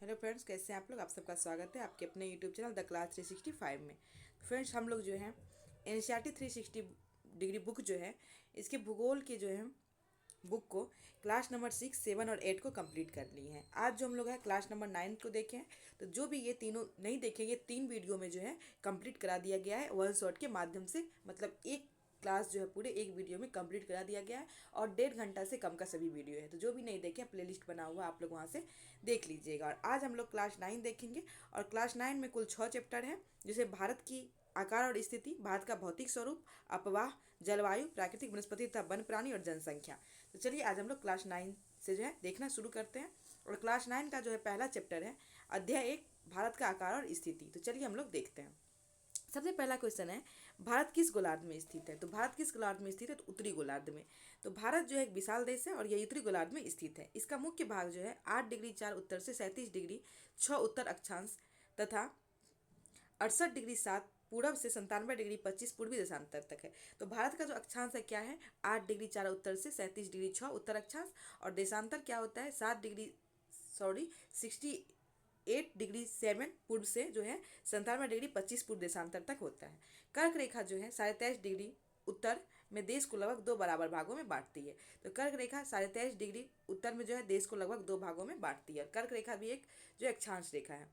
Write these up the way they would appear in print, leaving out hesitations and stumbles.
Hello friends, कैसे हैं आप लोग। आप सबका स्वागत है आपके अपने यूट्यूब चैनल द क्लास 365 में। फ्रेंड्स, हम लोग जो है एनसीईआरटी 360 डिग्री बुक जो है इसके भूगोल के जो है बुक को क्लास नंबर 6, 7 और 8 को कंप्लीट कर लिए हैं। आज जो हम लोग है क्लास नंबर 9 को देखे हैं। तो जो भी ये तीनों नहीं देखे, ये 3 वीडियो में जो है कंप्लीट करा दिया गया है वन शॉट के माध्यम से। मतलब एक क्लास जो है पूरे एक वीडियो में कंप्लीट करा दिया गया है और 1.5 घंटा से कम का सभी वीडियो है। तो जो भी नहीं देखे, प्लेलिस्ट बना हुआ आप लोग वहाँ से देख लीजिएगा। और आज हम लोग क्लास 9 देखेंगे और क्लास 9 में कुल 6 चैप्टर हैं, जैसे भारत की आकार और स्थिति, भारत का भौतिक स्वरूप, अपवाह, जलवायु, प्राकृतिक वनस्पति तथा वन प्राणी और जनसंख्या। तो चलिए आज हम लोग क्लास 9 से जो है देखना शुरू करते हैं। और क्लास 9 का जो है पहला चैप्टर है अध्याय 1, भारत का आकार और स्थिति। तो चलिए हम लोग देखते हैं। सबसे पहला क्वेश्चन है, भारत किस गोलार्ध में स्थित है। तो भारत किस गोलार्ध में स्थित है, तो उत्तरी गोलार्ध में। तो भारत जो है एक विशाल देश है और यह उत्तरी गोलार्ध में स्थित है। इसका मुख्य भाग जो है 8 डिग्री 4 उत्तर से 37 डिग्री 6 उत्तर अक्षांश तथा 68 डिग्री 7 पूरब से 97 डिग्री 25 पूर्वी देशांतर तक है। तो भारत का जो अक्षांश है क्या है, 8 डिग्री 4 उत्तर से 37 डिग्री 6 उत्तर अक्षांश, और देशांतर क्या होता है 68 डिग्री 7 पूर्व से जो है 97 डिग्री 25 पूर्व देशांतर तक होता है। कर्क रेखा जो है 23.5 डिग्री उत्तर में देश को लगभग 2 बराबर भागों में बांटती है। तो कर्क रेखा 23.5 डिग्री उत्तर में जो है देश को लगभग 2 भागों में बांटती है। और कर्क रेखा भी एक जो अक्षांश रेखा है।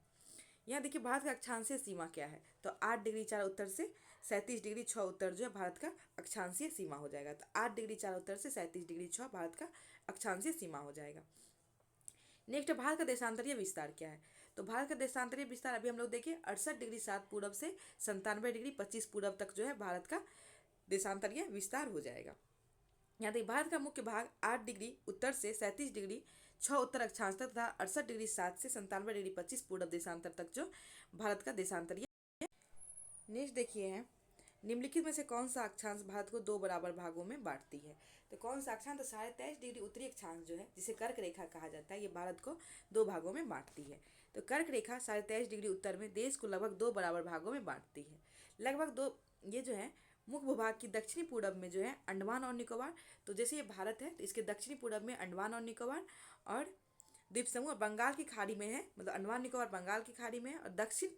यहाँ देखिए भारत का अक्षांशीय सीमा क्या है, तो 8 डिग्री 4 उत्तर से 37 डिग्री 6 उत्तर जो है भारत का अक्षांशीय सीमा हो जाएगा। तो 8 डिग्री 4 उत्तर से 37 डिग्री 6 भारत का अक्षांशीय सीमा हो जाएगा। नेक्स्ट, भारत का देशांतरीय विस्तार क्या है। तो भारत का देशांतरीय विस्तार अभी हम लोग देखिए 68 डिग्री 7 पूरब से 97 डिग्री 25 पूरब तक जो है भारत का देशांतरीय विस्तार हो जाएगा। यहाँ तक भारत का मुख्य भाग 8 डिग्री 1 उत्तर से 37 डिग्री 6 उत्तर अक्षांश तक तथा 68 डिग्री 7 से 97 डिग्री 25 पूरब देशांतर तक जो भारत का देशांतरीय। नेक्स्ट देखिए है, निम्नलिखित में से कौन सा अक्षांश भारत को 2 बराबर भागों में बांटती है। तो कौन सा अक्षांश, तो 23.5 डिग्री उत्तरी अक्षांश जो है जिसे कर्क रेखा कहा जाता है, ये भारत को 2 भागों में बांटती है। तो कर्क रेखा 23.5 डिग्री उत्तर में देश को लगभग 2 बराबर भागों में बांटती है। लगभग दो, ये जो है मुख्य भूभाग की दक्षिणी पूरब में जो है अंडमान और निकोबार। तो जैसे ये भारत है तो इसके दक्षिणी पूरब में अंडमान और निकोबार और द्वीप समूह बंगाल की खाड़ी में है। मतलब अंडमान निकोबार बंगाल की खाड़ी में है। और दक्षिण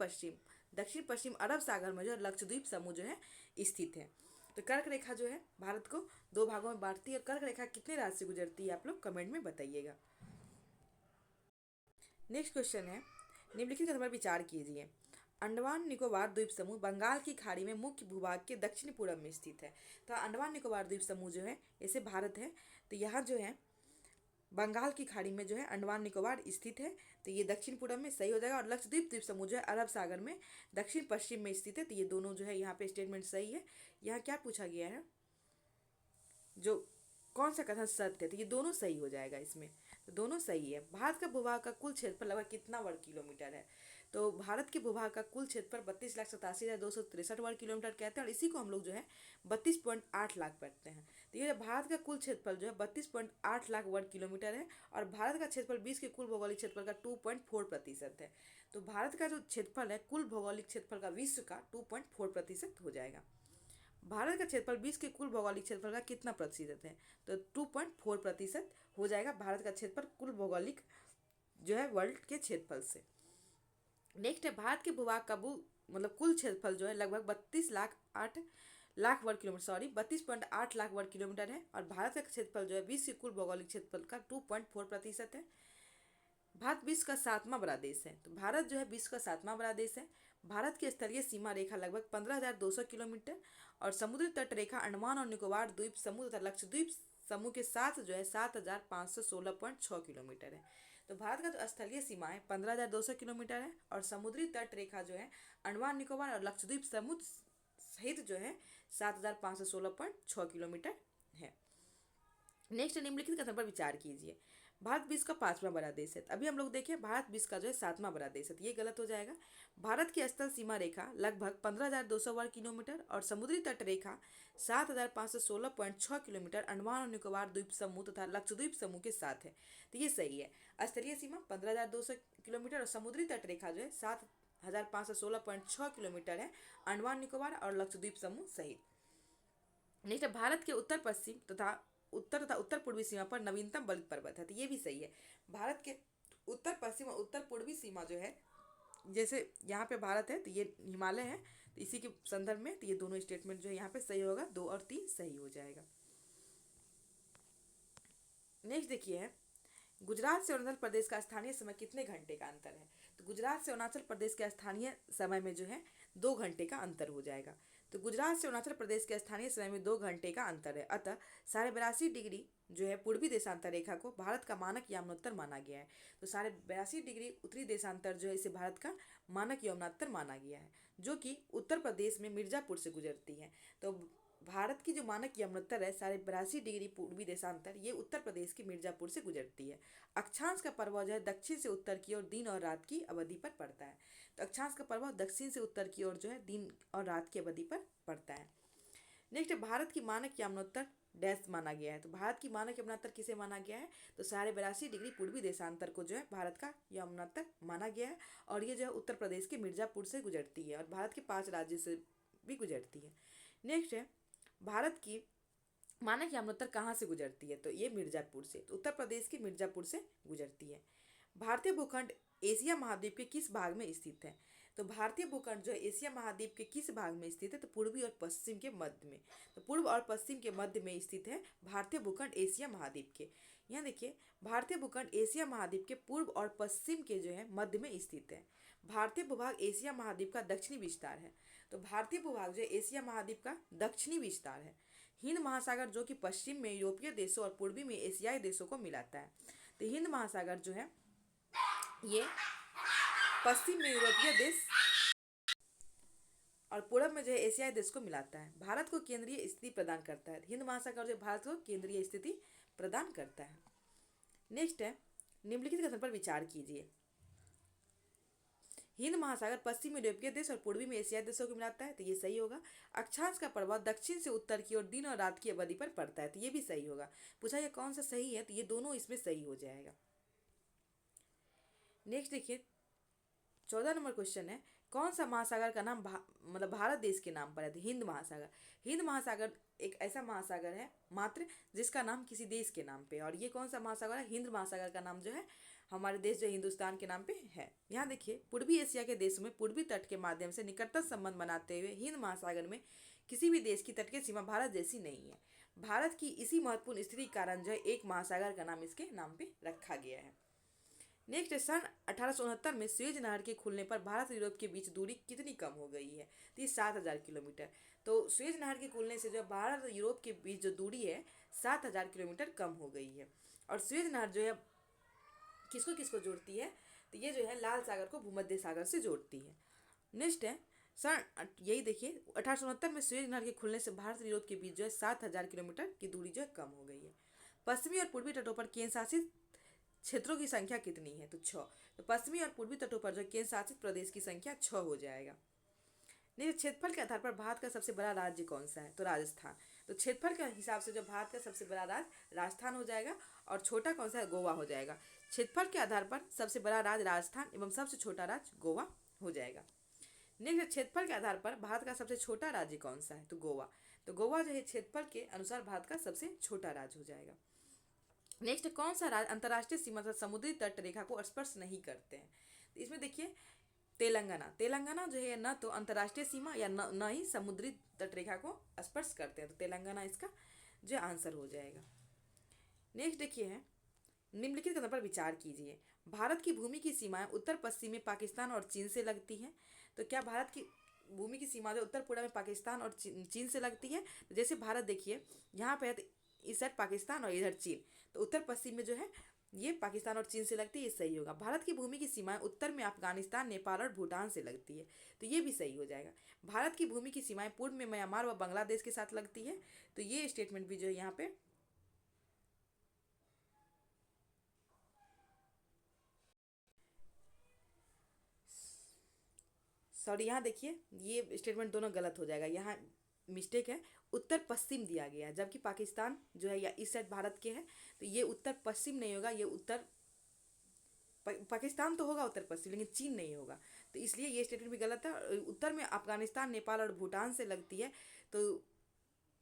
पश्चिम अरब सागर में जो है लक्षद्वीप समूह जो है स्थित है। तो कर्क रेखा जो है भारत को 2 भागों में बांटती है। और कर्क रेखा कितने राज्य से गुजरती है आप लोग कमेंट में बताइएगा। नेक्स्ट क्वेश्चन है, निम्नलिखित पर विचार कीजिए। अंडमान निकोबार द्वीप समूह बंगाल की खाड़ी में मुख्य भूभाग के दक्षिण पूरब में स्थित है। तो अंडमान निकोबार द्वीप समूह जो है ऐसे भारत है, तो यहाँ जो है बंगाल की खाड़ी में जो है अंडमान निकोबार स्थित है। तो ये दक्षिण पूरब में सही हो जाएगा। और लक्षद्वीप द्वीप समूह जो है अरब सागर में दक्षिण पश्चिम में स्थित है। तो ये दोनों जो है यहाँ पे स्टेटमेंट सही है। यहाँ क्या पूछा गया है, जो कौन सा कथन सत्य है, तो ये दोनों सही हो जाएगा इसमें। तो दोनों सही है। भारत का भूभाग का कुल क्षेत्रफल लगभग कितना वर्ग किलोमीटर है। तो भारत के भूभाग का कुल क्षेत्रफल 32,87,263 वर्ग किलोमीटर कहते हैं। और इसी को हम लोग जो है 32.8 लाख पढ़ते हैं। तो ये भारत का कुल क्षेत्रफल जो है 32.8 लाख वर्ग किलोमीटर है। और भारत का क्षेत्रफल विश्व के कुल भौगोलिक क्षेत्रफल का 2.4% है। तो भारत का जो क्षेत्रफल है कुल भौगोलिक क्षेत्रफल का विश्व का 2.4% हो जाएगा। भारत का क्षेत्रफल विश्व के कुल भौगोलिक क्षेत्रफल का कितना प्रतिशत है, तो 2.4% हो जाएगा भारत का क्षेत्रफल कुल भौगोलिक जो है वर्ल्ड के क्षेत्रफल से। नेक्स्ट है, भारत के भूभाग का मतलब कुल क्षेत्रफल जो है लगभग 32 लाख वर्ग किलोमीटर 32.8 लाख वर्ग किलोमीटर है। और भारत का क्षेत्रफल जो है विश्व के कुल भौगोलिक क्षेत्रफल का 2.4% है। भारत विश्व का 7वां बड़ा देश है। तो भारत जो है विश्व का 7वां बड़ा देश है। भारत की स्थलीय सीमा रेखा लगभग 15,200 किलोमीटर और समुद्री तट रेखा अंडमान और निकोबार द्वीप समूह तथा लक्षद्वीप समूह के साथ जो है 7,516.6 किलोमीटर है। तो भारत का जो स्थलीय सीमा है 15,200 किलोमीटर है और समुद्री तट रेखा जो है अंडमान निकोबार और लक्षद्वीप समूह सहित जो है 7,516.6 किलोमीटर है। नेक्स्ट, निम्नलिखित कथन पर विचार कीजिए। भारत विश्व का 5वां बड़ा देश है। अभी हम लोग देखें भारत विश्व का जो है 7वां बड़ा देश है, तो ये गलत हो जाएगा। भारत की स्थल सीमा रेखा लगभग 15,200 वर्ग किलोमीटर और समुद्री तट रेखा 7,516.6 किलोमीटर अंडमान और निकोबार द्वीप समूह तथा लक्षद्वीप समूह के साथ है। तो ये सही है। स्थलीय सीमा 15,200 किलोमीटर और समुद्री तट रेखा जो है 7,516.6 किलोमीटर है अंडमान निकोबार और लक्षद्वीप समूह सहित। नेक्स्ट, भारत के उत्तर पश्चिम तथा उत्तर पूर्वी सीमा पर नवीनतम बलित पर्वत है। तो ये भी सही है। भारत के उत्तर पश्चिम और उत्तर पूर्वी सीमा जो है, जैसे यहाँ पे भारत है तो ये हिमालय है, तो इसी के संदर्भ में तो ये दोनों स्टेटमेंट जो है यहाँ पे सही होगा, 2 और 3 सही हो जाएगा। नेक्स्ट देखिए है, गुजरात से अरुणाचल प्रदेश का स्थानीय समय कितने घंटे का अंतर है? तो गुजरात से अरुणाचल प्रदेश के स्थानीय समय में जो है 2 घंटे का अंतर हो जाएगा। तो गुजरात से अरुणाचल प्रदेश के स्थानीय समय में 2 घंटे का अंतर है। अतः 82.5 डिग्री जो है पूर्वी देशांतर रेखा को भारत का मानक यामनोत्तर माना गया है। तो 82.5 डिग्री उत्तरी देशांतर जो है इसे भारत का मानक यामनोत्तर माना गया है, जो कि उत्तर प्रदेश में मिर्जापुर से गुजरती है। तो भारत की जो मानक यामनोत्तर है 82.5 डिग्री पूर्वी देशांतर, ये उत्तर प्रदेश के मिर्जापुर से गुजरती है। अक्षांश का प्रभाव जो है दक्षिण से उत्तर की ओर दिन और रात की अवधि पर पड़ता है। तो अक्षांश का प्रभाव दक्षिण से उत्तर की ओर जो है दिन और रात की अवधि पर पड़ता है। नेक्स्ट, भारत की मानक यामनोत्तर डैश माना गया है। तो भारत की मानक यामनोत्तर किसे माना गया है? तो 82.5 डिग्री पूर्वी देशांतर को जो है भारत का यामनोत्तर माना गया है, और ये जो है उत्तर प्रदेश के मिर्जापुर से गुजरती है और भारत के 5 राज्यों से भी गुजरती है। नेक्स्ट है, भारत की मानक यामनोत्तर कहाँ से गुजरती है? तो ये मिर्जापुर से, तो उत्तर प्रदेश के मिर्जापुर से गुजरती है। भारतीय भूखंड एशिया महाद्वीप के किस भाग में स्थित है? तो भारतीय भूखंड जो है एशिया महाद्वीप के किस भाग में स्थित है? तो पूर्वी और पश्चिम के मध्य में। तो पूर्व और पश्चिम के मध्य में स्थित है भारतीय भूखंड एशिया महाद्वीप के। यहाँ देखिए, भारतीय भूखंड एशिया महाद्वीप के पूर्व और पश्चिम के जो है मध्य में स्थित है। भारतीय भूभाग एशिया महाद्वीप का दक्षिणी विस्तार है। तो भारतीय भूभाग जो है एशिया महाद्वीप का दक्षिणी विस्तार है। हिंद महासागर जो कि पश्चिम में यूरोपीय देशों और पूर्वी में एशियाई देशों को मिलाता है। तो हिंद महासागर जो है ये पश्चिम में यूरोपीय देश और पूर्व में जो है एशियाई देश को मिलाता है। भारत को केंद्रीय स्थिति प्रदान करता है। हिंद महासागर जो भारत को केंद्रीय स्थिति प्रदान करता है। नेक्स्ट है, निम्नलिखित कथन पर विचार कीजिए। हिंद महासागर पश्चिम में यूरोपीय देश और पूर्वी में एशियाई देशों को मिलाता है, तो ये सही होगा। अक्षांश का प्रभाव दक्षिण से उत्तर की ओर दिन और रात की अवधि पर पड़ता है, तो ये भी सही होगा। पूछा ये कौन सा सही है, तो ये दोनों इसमें सही हो जाएगा। नेक्स्ट देखिए, 14 नंबर क्वेश्चन है, कौन सा महासागर का नाम मतलब भारत देश के नाम पर है? तो हिंद महासागर। हिंद महासागर एक ऐसा महासागर है मात्र जिसका नाम किसी देश के नाम पे है, और ये कौन सा महासागर है? हिंद महासागर का नाम जो है हमारे देश जो हिंदुस्तान के नाम पे है। यहाँ देखिए, पूर्वी एशिया के देशों में पूर्वी तट के माध्यम से निकटतम संबंध बनाते हुए हिंद महासागर में किसी भी देश की तटीय सीमा भारत जैसी नहीं है। भारत की इसी महत्वपूर्ण स्थिति के कारण जो है एक महासागर का नाम इसके नाम पे रखा गया है। नेक्स्ट, सन 1869 में सुएज नहर के खुलने पर भारत और यूरोप के बीच दूरी कितनी कम हो गई है? तो ये 7,000 किलोमीटर। तो सुएज नहर के खुलने से जो भारत और यूरोप के बीच जो दूरी है 7,000 किलोमीटर कम हो गई है। और सुएज नहर जो है किसको किसको जोड़ती है? तो ये जो है लाल सागर को भूमध्य सागर से जोड़ती है। नेक्स्ट है, यही देखिए, 1869 में सुएज नहर के खुलने से भारत और यूरोप के बीच जो है 7,000 किलोमीटर की दूरी जो है कम हो गई है। पश्चिमी और पूर्वी तटों पर केंद्र शासित क्षेत्रों की संख्या कितनी है? तो 6। तो पश्चिमी और पूर्वी तटों पर जो केंद्र शासित प्रदेश की संख्या 6 हो जाएगा। नहीं, क्षेत्रफल के आधार पर भारत का सबसे बड़ा राज्य कौन सा है? तो राजस्थान। तो क्षेत्रफल के हिसाब से जो भारत का सबसे बड़ा राज्य राजस्थान हो जाएगा, और छोटा कौन सा है? गोवा हो जाएगा। क्षेत्रफल के आधार पर सबसे बड़ा राज्य राजस्थान एवं सबसे छोटा राज्य गोवा हो जाएगा। नेक्स्ट, क्षेत्रफल के आधार पर भारत का सबसे छोटा राज्य कौन सा है? तो गोवा। तो गोवा जो है क्षेत्रफल के अनुसार भारत का सबसे छोटा राज्य हो जाएगा। नेक्स्ट, कौन सा राज्य अंतर्राष्ट्रीय सीमा तथा समुद्री तट रेखा को स्पर्श नहीं करते हैं? तो इसमें देखिए, तेलंगाना। तेलंगाना जो है न तो अंतर्राष्ट्रीय सीमा या न ही समुद्री तट रेखा को स्पर्श करते हैं, तो तेलंगाना इसका जो आंसर हो जाएगा। नेक्स्ट देखिए है, निम्नलिखित कथन पर विचार कीजिए। भारत की भूमि की सीमाएं उत्तर पश्चिम में पाकिस्तान और चीन से लगती हैं। तो क्या भारत की भूमि की सीमा जो उत्तर पूर्व में पाकिस्तान और चीन से लगती है? तो जैसे भारत देखिए, यहाँ पे इस साइड पाकिस्तान और इधर चीन, तो उत्तर पश्चिम में जो है ये पाकिस्तान और चीन से लगती है, ये सही होगा। भारत की भूमि की सीमाएं उत्तर में अफगानिस्तान, नेपाल और भूटान से लगती है, तो ये भी सही हो जाएगा। भारत की भूमि की सीमाएं पूर्व में म्यांमार व बांग्लादेश के साथ लगती है, तो ये स्टेटमेंट भी जो है यहाँ पे सॉरी, यहाँ देखिए ये स्टेटमेंट दोनों गलत हो जाएगा। यहाँ मिस्टेक है, उत्तर पश्चिम दिया गया है, जबकि पाकिस्तान जो है या इस साइड भारत के है, तो ये उत्तर पश्चिम नहीं होगा, ये उत्तर पाकिस्तान तो होगा उत्तर पश्चिम, लेकिन चीन नहीं होगा, तो इसलिए ये स्टेटमेंट भी गलत है। उत्तर में अफगानिस्तान, नेपाल और भूटान से लगती है, तो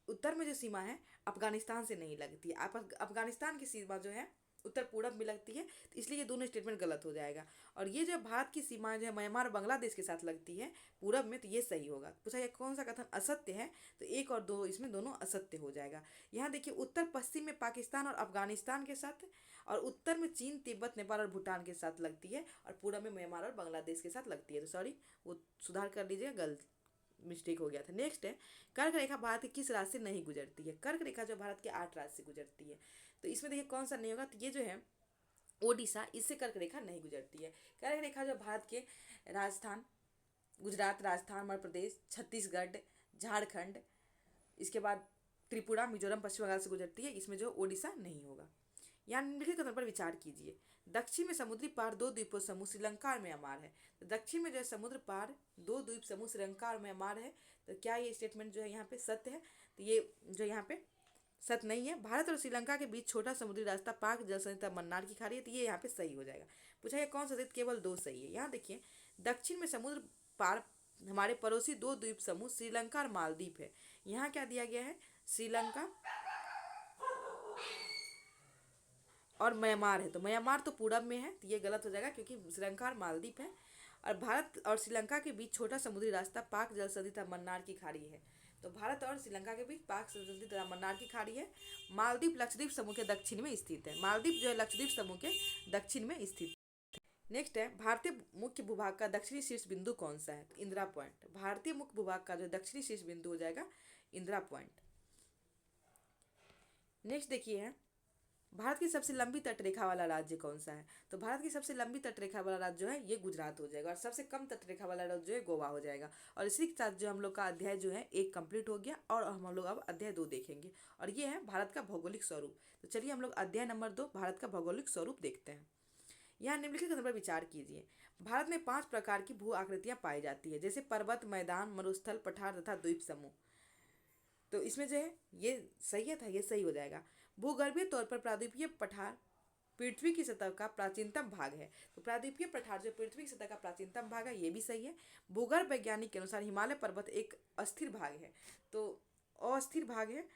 उत्तर में जो सीमा है अफगानिस्तान से नहीं लगती है। अफगानिस्तान की सीमा जो है उत्तर पूरब में लगती है, तो इसलिए ये दोनों स्टेटमेंट गलत हो जाएगा। और ये जो भारत की सीमाएं जो है म्यांमार और बांग्लादेश के साथ लगती है पूरब में, तो ये सही होगा। पूछा गया कौन सा कथन असत्य है, तो 1 और 2 इसमें दोनों असत्य हो जाएगा। यहाँ देखिए उत्तर पश्चिम में पाकिस्तान और अफगानिस्तान के साथ, और उत्तर में चीन, तिब्बत, नेपाल और भूटान के साथ लगती है, और पूरब में म्यांमार और बांग्लादेश के साथ लगती है। तो सॉरी, वो सुधार कर लीजिएगा, गलत मिस्टेक हो गया था। नेक्स्ट है, कर्क रेखा भारत के किस राज्य से नहीं गुजरती है? कर्क रेखा जो भारत के 8 राज्य से गुजरती है, तो इसमें देखिए कौन सा नहीं होगा, तो ये जो है ओडिशा, इससे कर्क रेखा नहीं गुजरती है। कर्क रेखा जो भारत के राजस्थान, गुजरात, राजस्थान, मध्य प्रदेश, छत्तीसगढ़, झारखंड, इसके बाद त्रिपुरा, मिजोरम, पश्चिम बंगाल से गुजरती है, इसमें जो ओडिशा नहीं होगा। यहाँ निम्नलिखित कथन पर विचार कीजिए। दक्षिण में समुद्री पार 2 द्वीपों समूह श्रीलंका और म्यांमार है। तो दक्षिण में जो है समुद्र पार 2 द्वीप समूह श्रीलंका और म्यांमार है, तो क्या ये स्टेटमेंट जो है यहाँ पे सत्य है? तो ये जो यहाँ पे सत्य नहीं है। भारत और श्रीलंका के बीच छोटा समुद्री रास्ता पाक जल संहिता मन्नार की खाड़ी है, तो ये यहाँ पे सही हो जाएगा। पूछा गया कौन सा सत्य? केवल 2 सही है। यहाँ देखिए दक्षिण में समुद्र पार हमारे पड़ोसी 2 द्वीप समूह श्रीलंका और मालदीव है। यहाँ क्या दिया गया है? श्रीलंका और म्यांमार है, तो म्यांमार तो पूरब में है, तो ये गलत हो जाएगा क्योंकि श्रीलंका और मालदीव है। और भारत और श्रीलंका के बीच छोटा समुद्री रास्ता पाक जल संधि तथा मन्नार की खाड़ी है। तो भारत और श्रीलंका के बीच पाक जल संधि तथा मन्नार की खाड़ी है। मालदीव लक्षद्वीप समूह के दक्षिण में स्थित है। मालदीव जो है लक्षद्वीप समूह के दक्षिण में स्थित है। नेक्स्ट है, भारतीय मुख्य भूभाग का दक्षिणी शीर्ष बिंदु कौन सा है? तो इंदिरा पॉइंट। भारतीय मुख्य भूभाग का जो दक्षिणी शीर्ष बिंदु हो जाएगा इंदिरा पॉइंट। नेक्स्ट देखिए है, भारत की सबसे लंबी तटरेखा वाला राज्य कौन सा है? तो भारत की सबसे लंबी तटरेखा वाला राज्य जो है ये गुजरात हो जाएगा, और सबसे कम तटरेखा वाला राज्य जो है गोवा हो जाएगा। और इसी के साथ जो हम लोग का अध्याय जो है 1 कंप्लीट हो गया, और हम लोग अब अध्याय 2 देखेंगे, और ये है भारत का भौगोलिक स्वरूप। तो चलिए हम लोग अध्याय नंबर 2 भारत का भौगोलिक स्वरूप देखते हैं। यहाँ निम्नलिखित कथन पर विचार कीजिए। भारत में 5 प्रकार की भू आकृतियां पाई जाती है, जैसे पर्वत, मैदान, मरुस्थल, पठार तथा द्वीप समूह। तो इसमें जो है ये सही है था, ये सही हो जाएगा। भूगर्भीय तौर पर प्रायद्वीपीय पठार पृथ्वी की सतह का प्राचीनतम भाग है। तो प्रायद्वीपीय पठार जो पृथ्वी की सतह का प्राचीनतम भाग है, ये भी सही है। भूगर्भ वैज्ञानिक के अनुसार हिमालय पर्वत एक अस्थिर भाग है, तो अस्थिर भाग है।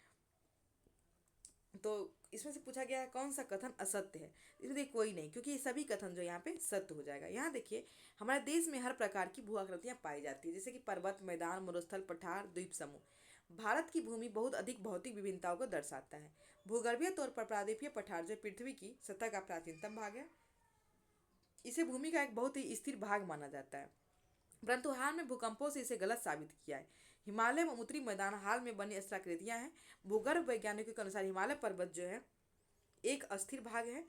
तो इसमें से पूछा गया है कौन सा कथन असत्य है? इसमें देखिए कोई नहीं, क्योंकि ये सभी कथन जो यहाँ पे सत्य हो जाएगा। यहाँ देखिए हमारे देश में हर प्रकार की भू आकृतियां पाई जाती है, जैसे कि पर्वत, मैदान, मरुस्थल, पठार, द्वीप समूह। भारत की भूमि बहुत अधिक भौतिक विभिन्नताओं को दर्शाता है। भूगर्भीय तौर पर प्रायद्वीपीय पठार जो पृथ्वी की सतह का प्राचीनतम भाग है, इसे भूमि का एक बहुत ही स्थिर भाग माना जाता है, परंतु हाल में भूकंपों से इसे गलत साबित किया है। हिमालय में उत्तरी मैदान हाल में बनी स्थलाकृतियां हैं। भूगर्भ वैज्ञानिकों के अनुसार हिमालय पर्वत जो है एक अस्थिर भाग है।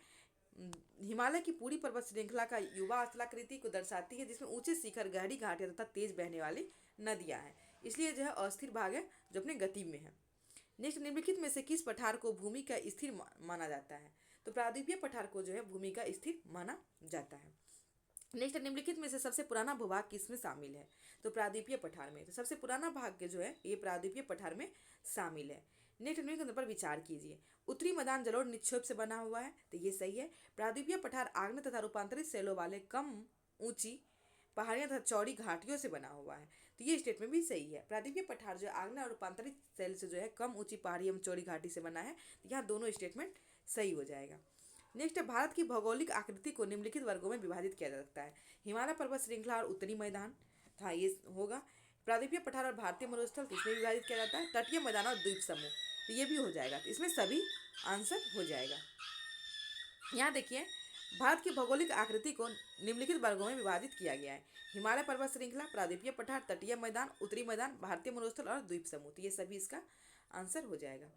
हिमालय की पूरी पर्वत श्रृंखला का युवा स्थलाकृति को दर्शाती है, जिसमें ऊंचे शिखर, गहरी घाटियां तथा तेज बहने वाली नदियां हैं, इसलिए जो है अस्थिर भाग है जो अपने गति में है। नेक्स्ट, निम्नलिखित में से किस पठार को भूमि का स्थिर माना जाता है? तो प्रायद्वीपीय पठार को जो है भूमि का स्थिर माना जाता है। नेक्स्ट, निम्नलिखित में से सबसे पुराना भूभाग किसमें शामिल है? तो प्रायद्वीपीय पठार में। तो सबसे पुराना भाग जो है ये प्रायद्वीपीय पठार में शामिल है। नेक्स्ट, निम्नलिखित पर विचार कीजिए। उत्तरी मैदान जलोढ़ निक्षेप से बना हुआ है, तो ये सही है। प्रायद्वीपीय पठार आग्नेय तथा रूपांतरित शैलों वाले कम ऊंची पहाड़ियां तथा चौड़ी घाटियों से बना हुआ है, तो ये स्टेटमेंट भी सही है। प्रायद्वीपीय पठार जो आग्नेय और रूपांतरित शैल से जो है कम ऊंची पहाड़ी एवं चौड़ी घाटी से बना है, तो यहाँ दोनों स्टेटमेंट सही हो जाएगा। नेक्स्ट है, भारत की भौगोलिक आकृति को निम्नलिखित वर्गों में विभाजित किया जा सकता है। हिमालय पर्वत श्रृंखला और उत्तरी मैदान, था ये होगा। प्रायद्वीपीय पठार और भारतीय मरुस्थल, तो इसमें विभाजित किया जाता है। तटीय मैदान और द्वीप समूह, तो ये भी हो जाएगा, तो इसमें सभी आंसर हो जाएगा। यहाँ देखिए भारत की भौगोलिक आकृति को निम्नलिखित वर्गों में विभाजित किया गया है। हिमालय पर्वत श्रृंखला, प्रायद्वीपीय पठार, तटीय मैदान, उत्तरी मैदान, भारतीय मरुस्थल और द्वीप समूह, तो ये सभी इसका आंसर हो जाएगा।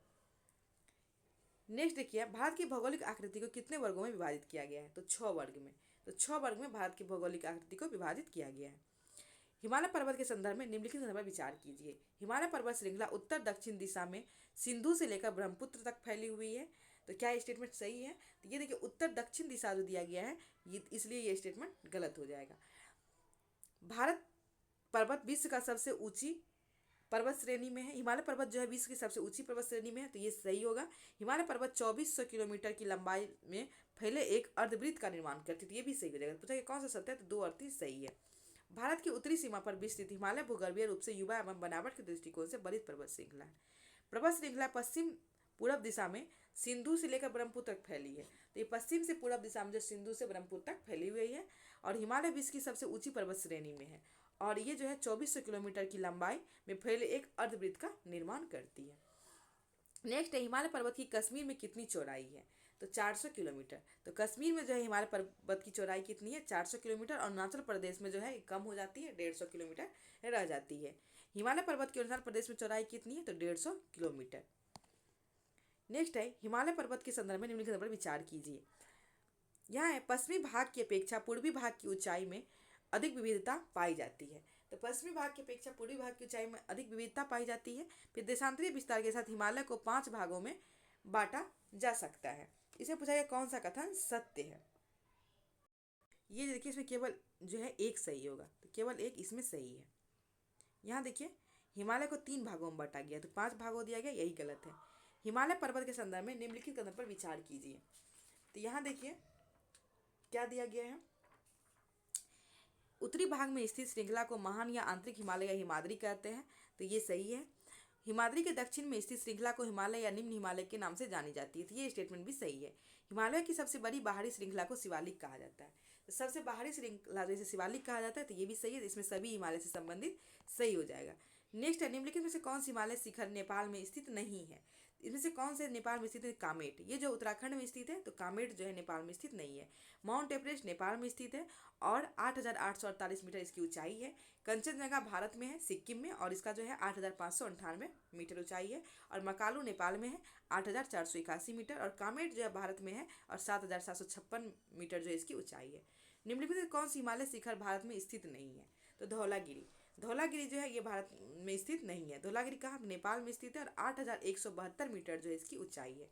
नेक्स्ट देखिए भारत की भौगोलिक आकृति को कितने वर्गों में विभाजित किया गया है? तो 6 वर्ग में। तो 6 वर्ग में भारत की भौगोलिक आकृति को विभाजित किया गया है। हिमालय पर्वत के संदर्भ में निम्नलिखित संदर्भ पर विचार कीजिए। हिमालय पर्वत श्रृंखला उत्तर दक्षिण दिशा में सिंधु से लेकर ब्रह्मपुत्र तक फैली हुई है, तो क्या ये स्टेटमेंट सही है? तो ये देखिए उत्तर दक्षिण दिशा जो दिया गया है, इसलिए ये स्टेटमेंट गलत हो जाएगा। भारत पर्वत विश्व का सबसे ऊंची पर्वत श्रेणी में है। हिमालय पर्वत जो है विश्व की सबसे ऊंची पर्वत श्रेणी में है, तो ये सही होगा। हिमालय पर्वत 2400 किलोमीटर की लंबाई में फैले एक अर्धवृत्त का निर्माण करती है, तो ये भी सही हो जाएगा। पूछा कि कौन सा सत्य है? तो 2 और 3 सही है। भारत की उत्तरी सीमा पर विस्तृत हिमालय भूगर्भीय रूप से युवा एवं बनावट के दृष्टिकोण से बलित पर्वत श्रृंखला है। पर्वत श्रृंखला पश्चिम पूर्व दिशा में सिंधु से लेकर ब्रह्मपुत्र तक फैली है। तो ये पश्चिम से पूर्व दिशा में जो सिंधु से ब्रह्मपुत्र तक फैली हुई है और हिमालय विश्व की सबसे ऊंची पर्वत श्रेणी में है और ये जो है 2400 किलोमीटर की लंबाई में फैले एक अर्धवृत्त का निर्माण करती है। नेक्स्ट है हिमालय पर्वत की कश्मीर में कितनी चौड़ाई है? तो 400 किलोमीटर। तो कश्मीर में जो है हिमालय पर्वत की चौड़ाई कितनी है? 400 किलोमीटर। और अरुणाचल प्रदेश में जो है कम हो जाती है, 150 किलोमीटर रह जाती है। हिमालय पर्वत की अरुणाचल प्रदेश में चौड़ाई कितनी है? तो 150 किलोमीटर। नेक्स्ट है हिमालय पर्वत के संदर्भ में निम्नलिखित पर विचार कीजिए। यहाँ है पश्चिमी भाग की अपेक्षा पूर्वी भाग की ऊंचाई में अधिक विविधता पाई जाती है। तो पश्चिमी भाग की अपेक्षा पूर्वी भाग की ऊंचाई में अधिक विविधता पाई जाती है। फिर देशांतरीय विस्तार के साथ हिमालय को 5 भागों में बांटा जा सकता है। इसे पूछा गया कौन सा कथन सत्य है? ये देखिए इसमें केवल जो है एक सही होगा, तो केवल एक इसमें सही है। यहाँ देखिए हिमालय को 3 भागों में बांटा गया, तो 5 भागों दिया गया, यही गलत है। हिमालय पर्वत के संदर्भ में निम्नलिखित कथन पर विचार कीजिए। तो यहाँ देखिए क्या दिया गया है। उत्तरी भाग में स्थित श्रृंखला को महान या आंतरिक हिमालय या हिमाद्री कहते हैं, तो ये सही है। हिमाद्री के दक्षिण में स्थित श्रृंखला को हिमालय या निम्न हिमालय के नाम से जानी जाती है, तो ये स्टेटमेंट भी सही है। हिमालय की सबसे बड़ी बाहरी श्रृंखला को शिवालिक कहा जाता है, तो सबसे बाहरी श्रृंखला जैसे शिवालिक कहा जाता है, तो ये भी सही है। इसमें सभी हिमालय से संबंधित सही हो जाएगा। नेक्स्ट है निम्नलिखित में से कौन सी हिमालय शिखर नेपाल में स्थित नहीं है? इसमें से कौन से नेपाल में स्थित है? कामेट। ये जो उत्तराखंड में स्थित है, तो कामेट जो है नेपाल में स्थित नहीं है। माउंट एवरेस्ट नेपाल में स्थित है और 8,848 मीटर इसकी ऊंचाई है। कंचनजंगा भारत में है, सिक्किम में, और इसका जो है 8,598 मीटर ऊंचाई है। और मकालू नेपाल में है, 8,481 मीटर। और कामेट जो है भारत में है और 7,756 मीटर जो है इसकी ऊंचाई है। निम्नलिखित में कौन सी हिमालय शिखर भारत में स्थित नहीं है? तो धौलागिरी। धौलागिरी जो है ये भारत में स्थित नहीं है। धौलागिरी कहाँ? नेपाल में स्थित है और 8,172 मीटर जो है इसकी ऊंचाई है।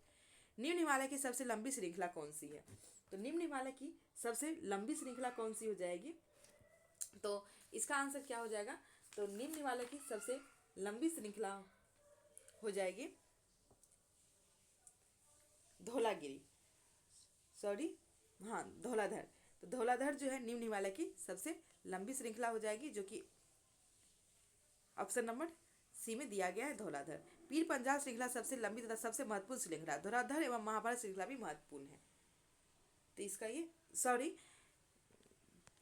निम्न हिमालय की सबसे लंबी श्रृंखला कौन सी है? तो निम्न हिमालय की सबसे लंबी श्रृंखला कौन सी हो जाएगी? तो इसका आंसर क्या हो जाएगा? तो निम्न हिमालय की सबसे लंबी श्रृंखला हो जाएगी धौलागिरी, सॉरी हाँ धौलाधर। तो धौलाधर जो है निम्न हिमालय की सबसे लंबी श्रृंखला हो जाएगी, जो कि ऑप्शन नंबर सी में दिया गया है धौलाधर। पीर पंजाल श्रृंखला सबसे लंबी तथा सबसे महत्वपूर्ण श्रृंखला। धौलाधर एवं महाभारत श्रृंखला भी महत्वपूर्ण है। तो इसका ये सॉरी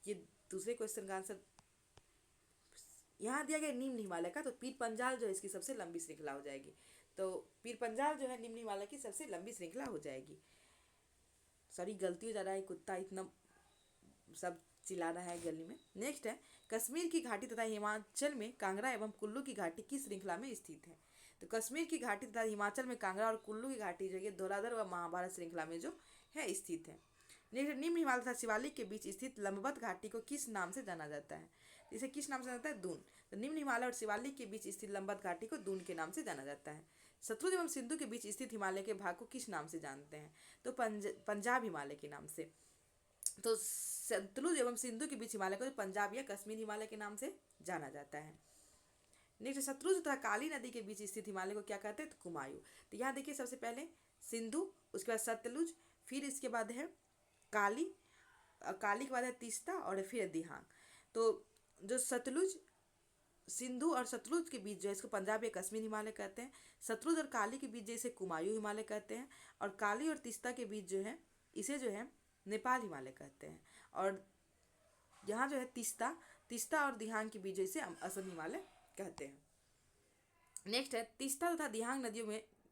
ये दूसरे क्वेश्चन का आंसर यहाँ दिया गया निम्न हिमालय का, तो पीर पंजाल जो है इसकी सबसे लंबी श्रृंखला हो जाएगी। तो पीर पंजाल जो है निम्न हिमालय की सबसे लंबी श्रृंखला हो जाएगी। सॉरी गलती हो जा रहा है, कुत्ता इतना सब चिल्ला रहा है गली में। नेक्स्ट है कश्मीर की घाटी तथा हिमाचल में कांगड़ा एवं कुल्लू की घाटी किस श्रृंखला में स्थित है? तो कश्मीर की घाटी तथा हिमाचल में कांगड़ा और कुल्लू की घाटी जो है धौलाधर व महाभारत श्रृंखला में जो है स्थित है। नेक्स्ट निम्न हिमालय तथा शिवालिक के बीच स्थित लंबवत घाटी को किस नाम से जाना जाता है? इसे किस नाम से जाना जाता है? दून। तो निम्न हिमालय और शिवालिक के बीच स्थित लंबवत घाटी को दून के नाम से जाना जाता है। सतलुज एवं सिंधु के बीच स्थित हिमालय के भाग को किस नाम से जानते हैं? तो पंजाब हिमालय के नाम से। तो सतलुज एवं सिंधु के बीच हिमालय को पंजाब या कश्मीर हिमालय के नाम से जाना जाता है। नेक्स्ट सतलुज तथा काली नदी के बीच स्थित हिमालय को क्या कहते हैं? तो कुमायूं। तो यहाँ देखिए सबसे पहले सिंधु, उसके बाद सतलुज, फिर इसके बाद है काली, काली के बाद है तीस्ता और फिर दिहांग। तो जो सतलुज, सिंधु और सतलुज के बीच जो है इसको पंजाब या कश्मीर हिमालय कहते हैं। सतलुज और काली के बीच जैसे कुमायूं हिमालय कहते हैं। और काली और तीस्ता के बीच जो है इसे जो है नेपाल हिमालय कहते हैं। और यहाँ जो है तीस्ता और दिहांग के बीच जैसे असम हिमालय कहते हैं। नेक्स्ट है तीस्ता तथा दिहांग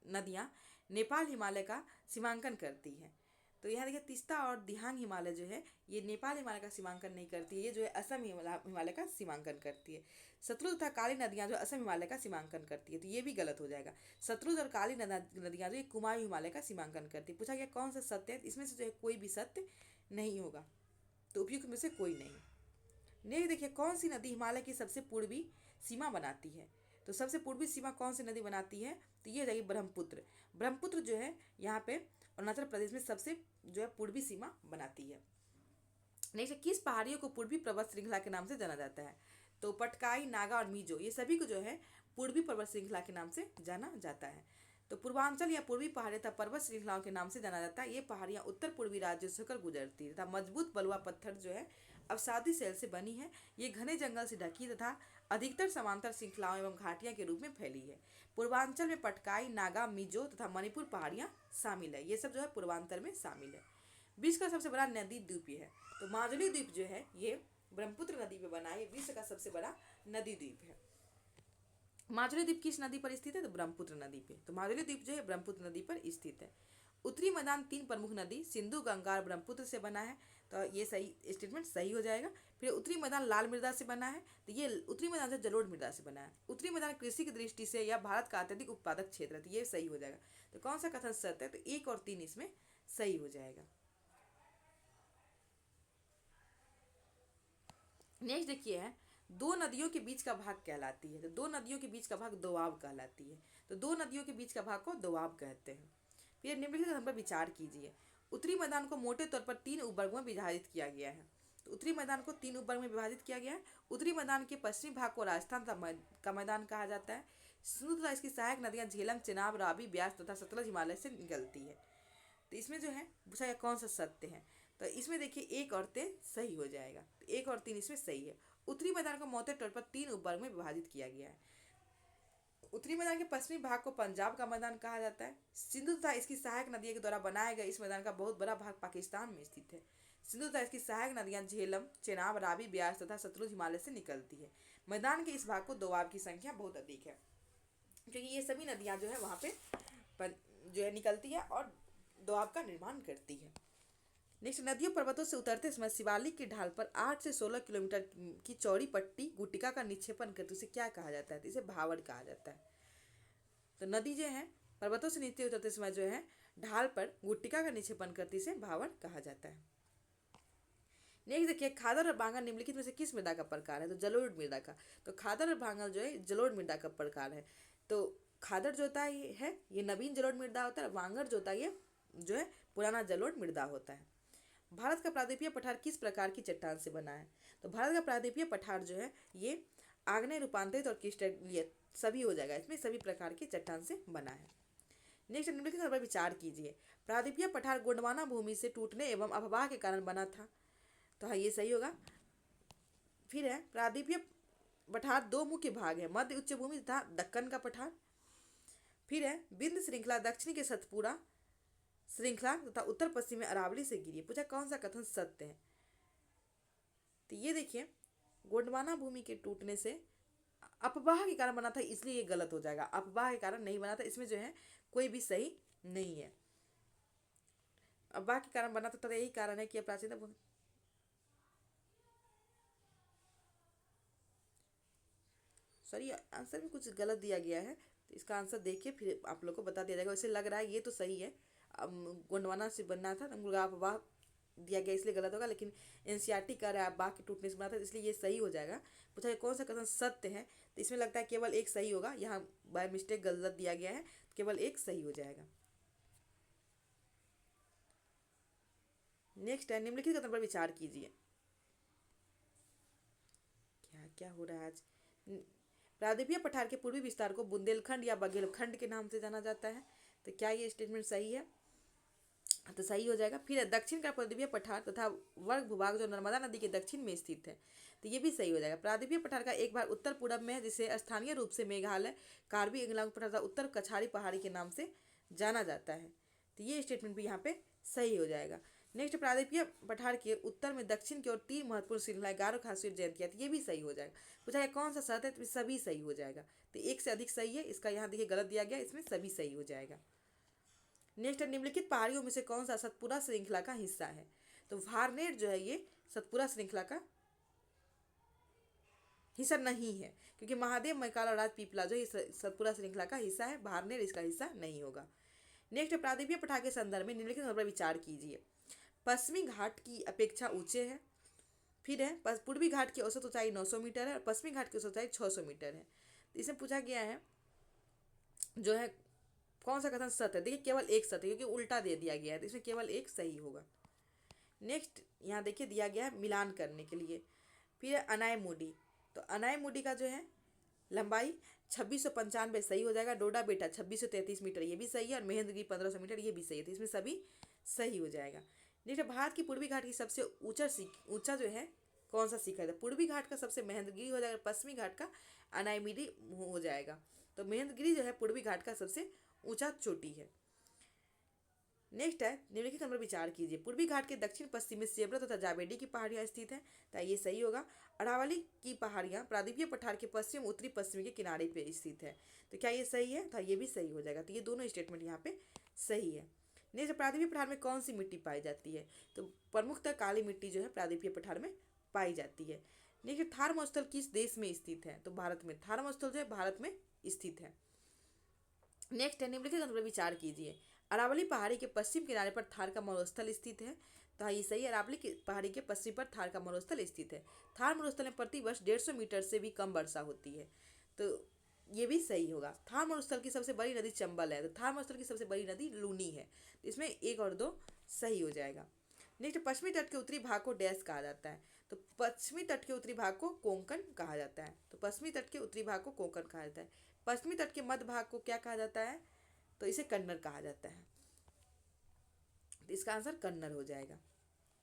नदियाँ नेपाल हिमालय का सीमांकन करती है। तो यहाँ देखिए तीस्ता और दिहांग हिमालय जो है ये नेपाल हिमालय का सीमांकन नहीं करती है, ये जो है असम हिमालय का सीमांकन करती है। सतलुज तथा काली नदियाँ जो असम हिमालय का सीमांकन करती है, तो ये भी गलत हो जाएगा। सतलुज और काली नदियाँ जो ये कुमायूं हिमालय का सीमांकन करती है। पूछा गया कौन सा सत्य है? इसमें से जो है कोई भी सत्य नहीं होगा, तो उपयुक्त में से कोई नहीं। नहीं देखिए कौन सी नदी हिमालय की सबसे पूर्वी सीमा बनाती है? तो सबसे पूर्वी सीमा कौन सी नदी बनाती है? तो ये जाएगी ब्रह्मपुत्र। ब्रह्मपुत्र जो है यहाँ पे अरुणाचल प्रदेश में सबसे जो है पूर्वी सीमा बनाती है। नेक्स्ट किस पहाड़ियों को पूर्वी पर्वत श्रृंखला के नाम से जाना जाता है? तो पटकाई, नागा और मीजो ये सभी को जो है पूर्वी पर्वत श्रृंखला के नाम से जाना जाता है। तो पूर्वांचल या पूर्वी पहाड़ियाँ तथा पर्वत श्रृंखलाओं के नाम से जाना जाता है। ये पहाड़ियाँ उत्तर पूर्वी राज्यों से होकर गुजरती है तथा मजबूत बलुआ पत्थर जो है अवसादी सेल से बनी है। ये घने जंगल से ढकी तथा अधिकतर समांतर श्रृंखलाओं एवं घाटियां के रूप में फैली है। पूर्वांचल में पटकाई, नागा, मिजो तथा मणिपुर पहाड़ियां शामिल है। ये सब जो है पूर्वांचल में शामिल है। विश्व का सबसे बड़ा नदी द्वीप है। तो माजुली द्वीप जो है ये ब्रह्मपुत्र नदी पे बना है। ये विश्व का सबसे बड़ा नदी द्वीप है। माजुली द्वीप किस नदी पर स्थित है? तो ब्रह्मपुत्र नदी पे। तो माजुली द्वीप जो है ब्रह्मपुत्र नदी पर स्थित है। उत्तरी मैदान 3 प्रमुख नदी सिंधु, गंगा और ब्रह्मपुत्र से बना है। तो ये सही स्टेटमेंट सही हो जाएगा। फिर उत्तरी मैदान लाल मृदा से बना है। तो ये उत्तरी मैदान से जलोढ़ मृदा से बना है। उत्तरी मैदान कृषि की दृष्टि से यह भारत का अत्यधिक उत्पादक क्षेत्र है। तो ये सही हो जाएगा। तो कौन सा कथन सत्य है? तो 1 और 3 इसमें सही हो जाएगा। नेक्स्ट देखिए है, दो नदियों के बीच का भाग कहलाती है। तो दो नदियों के बीच का भाग दोआब कहलाती है। तो दो नदियों के बीच का भाग को दोआब कहते हैं। फिर निम्नलिखित कथन पर विचार कीजिए। उत्तरी मैदान को मोटे तौर पर 3 उपवर्गों में विभाजित किया गया है। तो उत्तरी मैदान को 3 उपवर्ग में विभाजित किया गया है। उत्तरी मैदान के पश्चिमी भाग को राजस्थान का मैदान कहा जाता है। सिंधु तथा इसकी सहायक नदियां झेलम, चेनाब, रावी, ब्यास तथा सतलज हिमालय से निकलती है। तो इसमें जो है पूछा गया कौन सा सत्य है? तो इसमें देखिए 1 और 3 सही हो जाएगा। तो 1 और 3 इसमें सही है। उत्तरी मैदान को मोटे तौर पर 3 उपवर्ग में विभाजित किया गया है। उत्तरी मैदान के पश्चिमी भाग को पंजाब का मैदान कहा जाता है। सिंधु तथा इसकी सहायक नदियों के द्वारा बनाए गए इस मैदान का बहुत बड़ा भाग पाकिस्तान में स्थित है। सिंधु तथा इसकी सहायक नदियां झेलम, चेनाब, रावी, ब्यास तथा सतलुज हिमालय से निकलती है। मैदान के इस भाग को दोआब की संख्या बहुत अधिक है, क्योंकि ये सभी नदियां जो है वहाँ पे जो है निकलती है और दोआब का निर्माण करती है। नेक्स्ट, नदियों पर्वतों से उतरते समय शिवालिक की ढाल पर 8 से 16 किलोमीटर की चौड़ी पट्टी गुटिका का निक्षेपण करती है। उसे क्या कहा जाता है? तो इसे भावड़ कहा जाता है। तो नदी जो है पर्वतों से नीचे उतरते समय जो है ढाल पर गुटिका का निक्षेपण करती है, इसे भावड़ कहा जाता है। नेक्स्ट देखिए, खादर और भांगल निम्नलिखित में से किस मृदा का प्रकार है? तो जलोढ़ मृदा का। तो खादर और भांगल जो है जलोढ़ मृदा का प्रकार है। तो खादर जो होता है ये नवीन जलोढ़ मृदा होता है और भांगल जो होता है ये जो है पुराना जलोढ़ मृदा होता है। भारत का प्रायद्वीपीय पठार किस प्रकार की चट्टान से बना है? तो भारत का प्रायद्वीपीय पठार जो है ये आग्नेय, रूपांतरित और क्रिस्टलीय सभी हो जाएगा। इसमें सभी प्रकार की चट्टान से बना है। नेक्स्ट, निम्नलिखित पर विचार कीजिए। प्रायद्वीपीय पठार गोंडवाना भूमि से टूटने एवं अववाह के कारण बना था। तो हाँ ये सही होगा। फिर है, प्रायद्वीपीय पठार 2 मुख्य भाग है, मध्य उच्च भूमि तथा दक्कन का पठार। फिर है, विंध्य श्रृंखला दक्षिणी के सतपुड़ा श्रृंखला तथा उत्तर पश्चिम में अरावली से गिरी। पूछा कौन सा कथन सत्य है? तो ये देखिए, गोंडवाना भूमि के टूटने से अफवाह के कारण बना था, इसलिए ये गलत हो जाएगा। अफवाह के कारण नहीं बना था, इसमें जो है कोई भी सही नहीं है। अफवाह के कारण बना था तो यही कारण है कि प्राचीन भूमि, सॉरी आंसर में कुछ गलत दिया गया है, तो इसका आंसर देखिए फिर आप लोग को बता दिया जाएगा। वैसे लग रहा है ये तो सही है, गोंडवाना से बनना था, अफवाह दिया गया इसलिए गलत होगा, लेकिन एनसीईआरटी कर रहा है बाघ के टूटने से बना था, इसलिए ये सही हो जाएगा। पूछा कौन सा कथन सत्य है? तो इसमें लगता है केवल 1 सही होगा, यहाँ बाय मिस्टेक गलत दिया गया है, केवल 1 सही हो जाएगा। नेक्स्ट है, निम्नलिखित कथन पर विचार कीजिए। क्या क्या हो रहा है आज? प्रायद्वीपीय पठार के पूर्वी विस्तार को बुंदेलखंड या बघेलखंड के नाम से जाना जाता है। तो क्या ये स्टेटमेंट सही है? तो सही हो जाएगा। फिर दक्षिण का प्रायद्वीपीय पठार तथा वर्ग भूभाग जो नर्मदा नदी के दक्षिण में स्थित है, तो ये भी सही हो जाएगा। प्रायद्वीपीय पठार का एक भाग उत्तर पूर्व में है, जिसे स्थानीय रूप से मेघालय, कार्बी एंगलांग पठार तथा उत्तर कछारी पहाड़ी के नाम से जाना जाता है। तो ये स्टेटमेंट भी यहाँ पे सही हो जाएगा। नेक्स्ट, प्रायद्वीपीय पठार के उत्तर में दक्षिण की ओर 3 महत्वपूर्ण श्रृंखलाएं गारो, खासी और जयंतिया, तो ये भी सही हो जाएगा। पूछा गया कौन सा सत्य है? तो सभी सही हो जाएगा। तो 1 से अधिक सही है, इसका यहाँ देखिए गलत दिया गया, इसमें सभी सही हो जाएगा। नेक्स्ट, निम्नलिखित पहाड़ियों में से कौन सा सतपुड़ा श्रृंखला का हिस्सा है? तो वारनेर जो है ये सतपुड़ा श्रृंखला का हिस्सा नहीं है, क्योंकि महादेव, मैकाल और राजपीपला जो सतपुड़ा श्रृंखला का हिस्सा है, वारनेर इसका हिस्सा नहीं होगा। नेक्स्ट, प्रायद्वीपीय पठार के संदर्भ में निम्नलिखित पर विचार कीजिए। पश्चिमी घाट की अपेक्षा ऊंचे है। फिर है, पूर्वी घाट की औसत ऊंचाई 900 मीटर है और पश्चिमी घाट की औसत ऊंचाई 600 मीटर है। इसमें पूछा गया है जो है कौन सा कथन सत्य है? देखिए केवल 1 सत्य, क्योंकि उल्टा दे दिया गया है, तो इसमें केवल 1 सही होगा। नेक्स्ट, यहाँ देखिए दिया गया है मिलान करने के लिए। फिर अनायमुडी, तो अनायमुडी का जो है लंबाई 2695 सही हो जाएगा। डोडा बेटा 2633 मीटर, ये भी सही है, और महेंद्रगिरी 1500 मीटर, ये भी सही है, तो इसमें सभी सही हो जाएगा। नेक्स्ट, भारत की पूर्वी घाट की सबसे ऊंचा जो है कौन सा शिखर है? पूर्वी घाट का सबसे महेंद्रगिरी हो जाएगा, पश्चिमी घाट का अनायमिरी हो जाएगा। तो महेंद्रगिरी जो है पूर्वी घाट का सबसे ऊंचा चोटी है। नेक्स्ट है, निम्नलिखित पर विचार कीजिए। पूर्वी घाट के दक्षिण पश्चिम में सेबरा तथा जावेडी की पहाड़ियां स्थित हैं, तो ये सही होगा। अरावली की पहाड़ियां प्रायद्वीपीय पठार के पश्चिम उत्तरी पश्चिमी के किनारे पे स्थित है, तो क्या ये सही है? तो ये भी सही हो जाएगा। तो ये दोनों स्टेटमेंट यहाँ पे सही है। नेक्स्ट, प्रायद्वीपीय पठार में कौन सी मिट्टी पाई जाती है? तो प्रमुखतः काली मिट्टी जो है प्रायद्वीपीय पठार में पाई जाती है। नेक्स्ट, थार मरुस्थल किस देश में स्थित है? तो भारत में। थार मरुस्थल जो है भारत में स्थित है। नेक्स्ट है, निम्नलिखित पर विचार कीजिए। अरावली पहाड़ी के पश्चिम किनारे पर थार का मरुस्थल स्थित है, तो हाँ ये सही है। अरावली की पहाड़ी के पश्चिम पर थार का मरुस्थल स्थित है। थार मरुस्थल में प्रति वर्ष 150 मीटर से भी कम वर्षा होती है, तो ये भी सही होगा। थार मरुस्थल की सबसे बड़ी नदी चंबल है, तो थार मरुस्थल की सबसे बड़ी नदी लूनी है, तो इसमें 1 और 2 सही हो जाएगा। नेक्स्ट, पश्चिमी तट के उत्तरी भाग को डैश कहा जाता है? तो पश्चिमी तट के उत्तरी भाग को कोंकण कहा जाता है। तो पश्चिमी तट के उत्तरी भाग को कोंकण कहा जाता है। पश्चिमी तट के मध्य भाग को क्या कहा जाता है? तो इसे कन्नड़ कहा जाता है। तो इसका आंसर कन्नड़ हो जाएगा।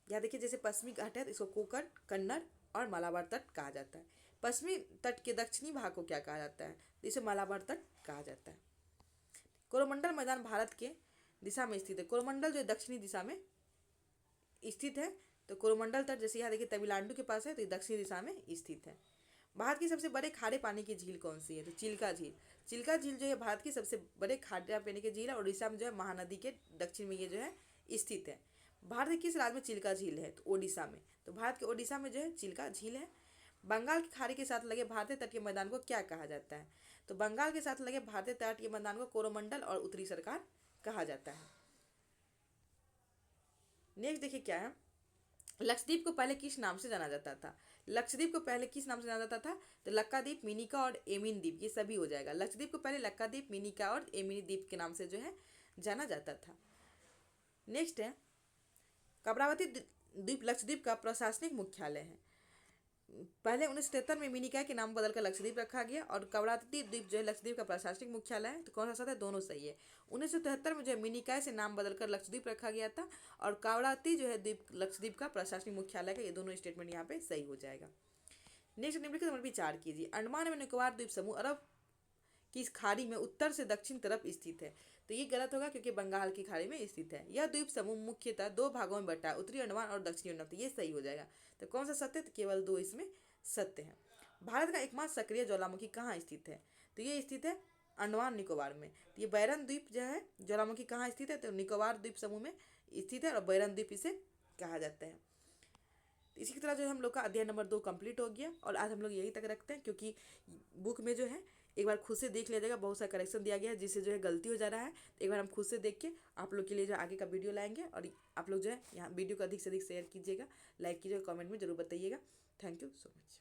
यहाँ देखिए, जैसे पश्चिमी घाट है तो इसको कोंकण, कन्नड़ और मालाबार तट कहा जाता है। पश्चिमी तट के दक्षिणी भाग को क्या कहा जाता है? तो इसे मालाबार तट कहा जाता है। कोरोमंडल मैदान भारत के दिशा में स्थित है। कोरोमंडल जो दक्षिणी दिशा में स्थित है, तो कोरोमंडल तट जैसे यहाँ देखिए तमिलनाडु के पास है, तो ये दक्षिणी दिशा में स्थित है। भारत की सबसे बड़े खारे पानी की झील कौन सी है? तो चिल्का झील। चिल्का झील जो है भारत की सबसे बड़े खारे पानी की झील है, और उड़ीसा में जो है महानदी के दक्षिण में ये जो है स्थित है। भारत के किस राज्य में चिल्का झील है? तो ओडिशा में। तो भारत के ओडिशा में जो है चिल्का झील है। बंगाल की खाड़ी के साथ लगे भारतीय तट के मैदान को क्या कहा जाता है? तो बंगाल के साथ लगे भारतीय तट के मैदान को कोरोमंडल और उत्तरी सरकार कहा जाता है। नेक्स्ट देखिए क्या है, लक्षद्वीप को पहले किस नाम से जाना जाता था? लक्षद्वीप को पहले किस नाम से जाना जाता था? तो लक्काद्वीप, मिनिका और एमिन द्वीप, ये सभी हो जाएगा। लक्षद्वीप को पहले लक्काद्वीप, मिनिका और एमिनी द्वीप के नाम से जो है जाना जाता था। नेक्स्ट है, कमरावती द्वीप लक्षद्वीप का प्रशासनिक मुख्यालय है। पहले 1973 में मिनिकॉय के नाम बदलकर लक्षद्वीप रखा गया, और कवराती द्वीप जो है लक्षद्वीप का प्रशासनिक मुख्यालय है। तो कौन सा सही है? दोनों सही है। 1973 में जो है मिनिकॉय से नाम बदलकर लक्षद्वीप रखा गया था, और कवराती जो है द्वीप लक्षद्वीप का प्रशासनिक मुख्यालय का। ये दोनों स्टेटमेंट यहाँ पे सही हो जाएगा। नेक्स्ट, निम्नलिखित पर विचार कीजिए। अंडमान एवं निकोबार द्वीप समूह अरब की इस खाड़ी में उत्तर से दक्षिण तरफ स्थित है, तो ये गलत होगा क्योंकि बंगाल की खाड़ी में स्थित है। यह द्वीप समूह मुख्यतः 2 भागों में बटा है, उत्तरी अंडमान और दक्षिणी अंडमान, तो ये सही हो जाएगा। तो कौन सा सत्य? तो केवल 2 इसमें सत्य है। भारत का एकमात्र सक्रिय ज्वालामुखी कहाँ स्थित है? तो ये स्थित है अंडमान निकोबार में। तो ये बैरन द्वीप जो है ज्वालामुखी कहाँ स्थित है? तो निकोबार द्वीप समूह में स्थित है, और बैरन द्वीप इसे कहा जाता है। इसी की तरह जो हम लोग का अध्याय नंबर 2 कंप्लीट हो गया, और आज हम लोग यही तक रखते हैं, क्योंकि बुक में जो है एक बार खुद से देख लिया जाएगा, बहुत सा करेक्शन दिया गया है जिससे जो है गलती हो जा रहा है। एक बार हम खुद से देख के आप लोग के लिए जो आगे का वीडियो लाएंगे, और आप लोग जो है यहाँ वीडियो को अधिक से अधिक शेयर कीजिएगा, लाइक कीजिएगा, कमेंट में जरूर बताइएगा। Thank you so much.